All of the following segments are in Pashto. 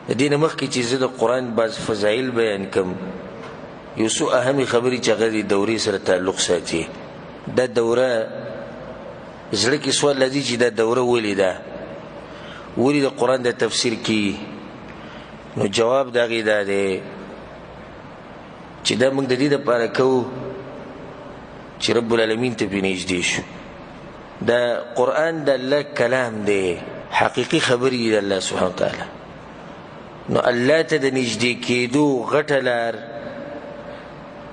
د دې نه مخکې چې زه د قرآن بعض فضایل بیان کړم یو څو اهمې خبرې چې هغه د دورې سره تعلق ساتي. دا دوره زړه کې سوال راځي چې دا دوره ولې ده، ولې د قرآن د تفسیر کې؟ نو جواب د هغې دا دی چې دا موږ د دې دپاره کوو چې رب العالمین ته پرې نږدې شو. دا قرآن د الله کلام دی، حقیقي خبرې دي د الله سبحانه وتعالی. نو الله ته د نږدې کېدو غټه لار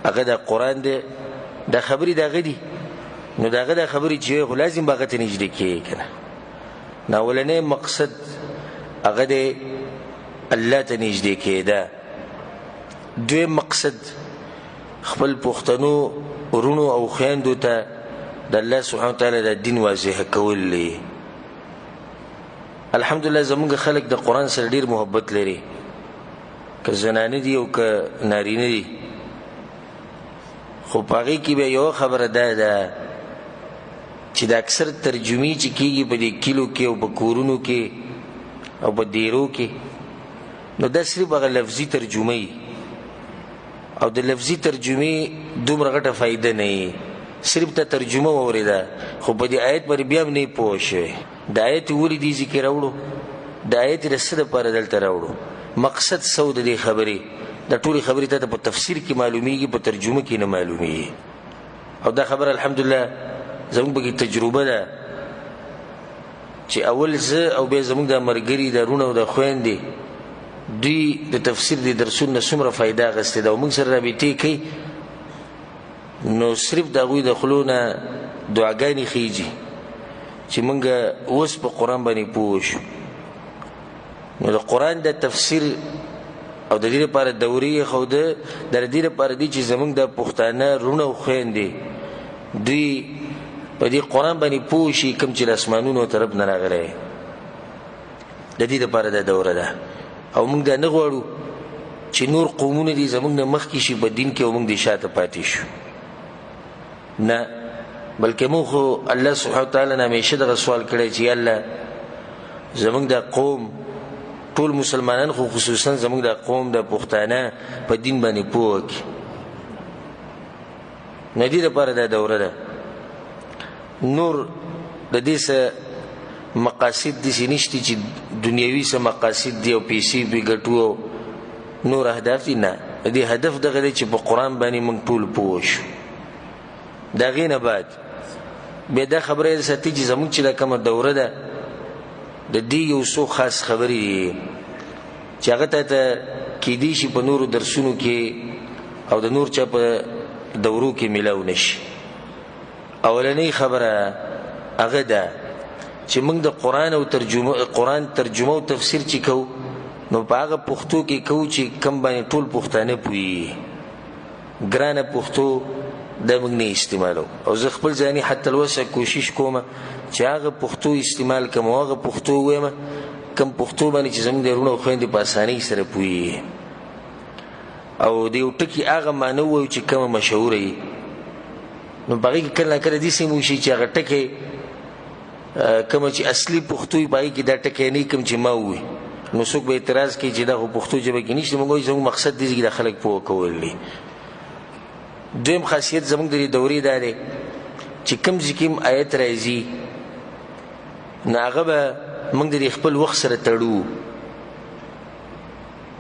هغه د قرآن دی. دا خبرې د هغه دي، نو د هغه دا خبرې چې خو لازم به هغه ته نږدې کېږي که نه. نو اولنی مقصد هغه دی الله ته نږدې کېده. دویم مقصد خپل پښتنو ورونو او خویندو ته د الله سبحانه وتعالی د دین واضح کول دی. الحمدلله زمونږ خلک د قرآن سره ډېر محبت لري، که زنانه دي او که نارینه دي. خو په هغې کې بیا یوه خبره دا ده چې د اکثر ترجمې چې کېږي په دې کلیو کې او په کورونو کې او په دیرو کې، نو دا صرف هغه لفظي ترجمه وي، او د لفظي ترجمې دومره غټه فایده نه وي. صرف ته ترجمه واورېده خو په دې آیت باندې بیا هم نه پوه شوی. د آیت ولې دې ذکر راوړو، د آیت د څه دپاره دلته راوړو، مقصد څه و د دې خبرې. دا ټولې خبرې ته په تفسیر کې معلومیږي، په ترجمه کې نه معلومیږي. او دا خبره الحمدلله زموږ پکې تجربه ده چې اول زه او بیا زموږ د ملګري د رونه او د خویندې دوی د تفسیر د درسونو نه څومره فایده اخیستې ده او موږ سره رابطې کوي. نو صرف د هغوی د خولو نه دعاګانې خیږي چې موږ اوس په قرآن باندې پوه شو. نو د قرآن د تفسیر او د دې لپاره دورې ښوده، د دې لپاره دی چې زموږ د پښتانه رونه او خویندې دوی په دې قرآن باندې پوه شي کوم چې د اسمانونو طرف نه راغلی. د دې لپاره دا دوره ده. او موږ دا نه غواړو چې نور قومونه دي زموږ نه مخکې شي په دین کې او موږ دې شاته پاتې شو، نه، بلکې موږ خو الله سبحانه وتعالی نه همیشه دغه سوال کړی چې الله زموږ د قوم ټول مسلمانان خو خصوصا زموږ د قوم د پښتانه په دین باندې پوه کړي. نو دې لپاره دا دوره ده. نور د دې څه مقاصد داسې نشته چې دنیوي څه مقاصد دي او پیسې پرې ګټو او نور اهداف دي، نه. د دې هدف دغه دی چې په قرآن باندې موږ ټول پوه شو. د هغې نه بعد بیا دا خبره یې ساتي چې زموږ چې دا کومه دوره ده د دې یو څو خاص خبرې دي چې هغه ته کیدی شي په نورو درسونو کې او د نور چا په دورو کې میلاو نشي. اولنۍ خبره هغه ده چې موږ د قرآن ترجمه او تفسیر چې کوو نو په هغه پښتو کې کوو چې کم باندې ټول پښتانه پوهېږي. ګرانه پښتو دا موږ نه استعمالو، او زه خپل ځاني حتی الوسع کوشش کوم چې هغه پښتو استعمال کوم او هغه پښتو ووایم کم پښتو باندې چې زموږ د وروڼو او خویندې په اسانۍ سره پوهېږي، او د یو ټکي هغه معنی ووایو چې کومه مشهوره وي. نو په هغې کې کله ناکله داسې هم وشي چې هغه ټکی کومه چې اصلي پښتو وي په هغې کې دا ټکی نه کوم چې ما ووي، نو څوک به اعتراض کوي چې دا خو پښتو ژبه کې نشته. موږ وایو زموږ مقصد دی چې دا خلک پوه کول دي. دویم خاصیت زموږ د دې دورې دا دی چې کوم ځای کې هم آیت راځي نو هغه به موږ د خپل وخت سره تړو،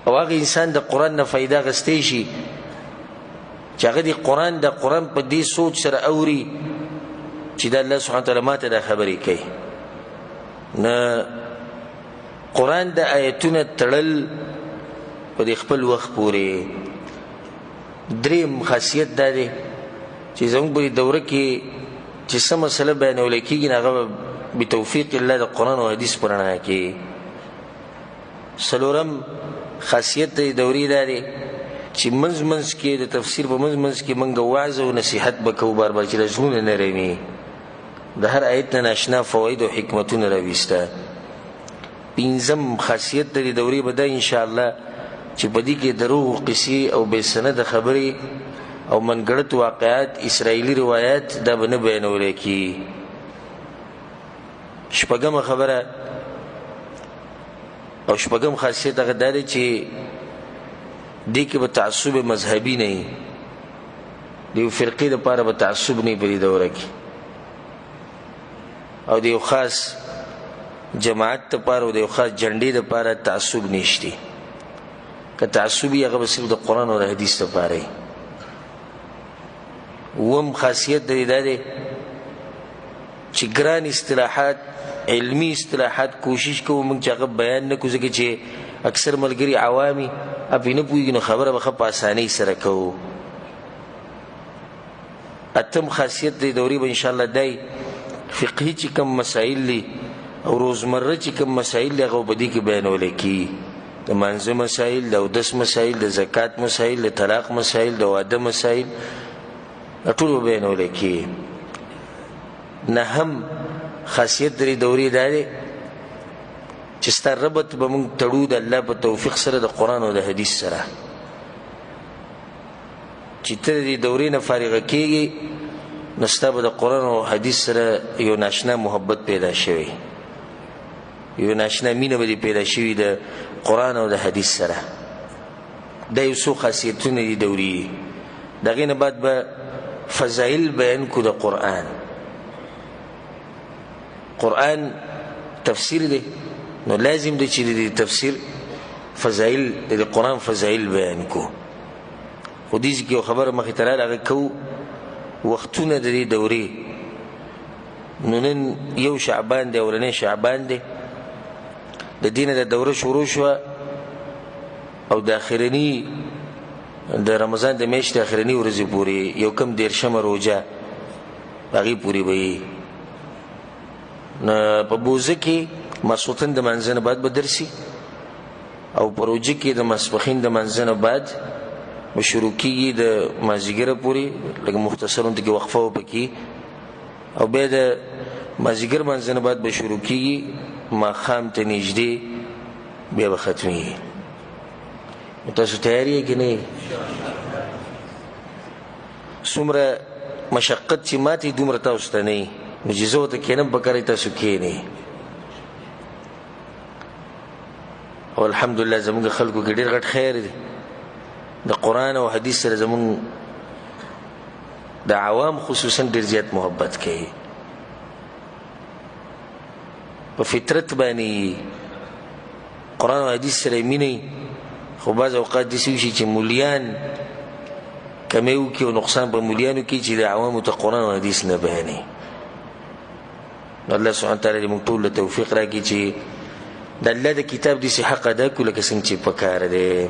او هغه انسان د قرآن نه فایده اخیستی شي چې هغه د قرآن په دې سوچ سره اوري چې دا الله سبحانه وتعالی ماته دا خبرې کوي. نه قرآن د آیتونه تړل په دې خپل وخت پورې. دریم خاصیت دا دی چې زموږ په دې دوره کې چې څه مسله بیانولی کېږي نو هغه بتوفیق الله د قرآن او حدیث په رڼا کې. څلورم خاصیت د دې دورې دا دی چې منځ کې د تفسیر په منځ کې موږ وعظ او نصیحت به کوو بار بار چې د زړونو نرمي، د هر آیت نه ناشنا فواید او حکمتونه راویسته. پنځم خاصیت د دې دورې به دا انشاءالله چې په دې کې دروغ قصې او بې سنده خبرې او منګړت واقعات اسرائیلي روایات دا به نه بیانولی کېږي. شپږمه خبره او شپږم خاصیت هغه دا دی چې دې کې به تعصب مذهبي نه وي، د یو فرقې دپاره به تعصب نه وي په دې دوره کې، او د یو خاص جماعت دپاره او د یو خاص جنډې دپاره تعصب نشته. که تعصب وي هغه به صرف د قرآن او د حدیث دپاره وي. اووم خاصیت د دې دا دی چې ګران اصطلاحات، علمی اصطلاحات کوشش کوو موږ چې هغه بیان نه کړو، ځکه چې اکثر ملګري عوامي پرې نه پوهېږي، نو خبره به ښه په اسانۍ سره کوو. اتم خاصیت د دورې به انشاءالله دی فقهي چې کوم مسایل دي او روزمره چې کوم مسایل دي هغه به دې کې بیانولی کېږي. د مانځه مسایل، د اودس مسایل، د زکات مسایل، د طلاق مسایل، د واده مسایل، دا ټول به بیانولی کېږي. نهم خاصیت د دې دورې دا دی چې ستا ربط به موږ تړو د الله په توفیق سره د قرآن او د حدیث سره. چې ته د دې دورې نه فارغه کېږي نو ستا به د قرآن او حدیث سره یو ناشنا محبت پیدا شوی، یو ناشنا مینه به دې پیدا شوي د قرآن او د حدیث سره. دا یو څو خاصیتونه دي دورې. د هغې نه بعد به فضایل بیان کړو د قرآن. قرآن تفسیر دی، نو لازم دی چې د تفسیر فضایل، د قرآن فضایل بیان کو. خو دې کې یو خبره مخې ته راغله، هغه کوو وختونه د دې دورې. نو نن یو شعبان دی، اولنی شعبان دی، د دې نه د دوره شروع شوه او د اخرني د رمضان د میاشتې اخرني ورځې پورې یو کم 13مه روژه هغې پورې به یې. په بوزه کې ماسخوتن د منځه نه بعد به درسي، او په روژه کې د ماسپښین د منځه نه بعد به شروع کېږي د مازدیګره پورې، لږ مختصر ورته کې وقفه وپکې، او بیا د مازدیګر منځه نه بعد به شروع کېږي، ماښام ته نږدې بیا به ختمېږي. تاسو تیار یې که نه یې؟ څومره مشقت چې ماتې دومره تاسو ته نه یي، نو چې زه ورته کښېنم پکار دی تاسو کښېنئ. او الحمدلله زموږ خلکو کې ډېر غټ خیر دی، د قرآن او حدیث سره زموږ د عوام خصوصا ډېر زیات محبت کوي، په فطرت باندې قرآن او حدیث سره یې مینه. خو بعض اوقات داسې وشي چې مولیان کمی وکړي او نقصان په مولیانو کې چې د عوامو ته قرآن او حدیث نه بیانوي. نو الله سبحانه وتعالی دې موږ ټول له توفیق راکړي چې د الله د کتاب داسې حق ادا کړو لکه څنګه چې پکار دی.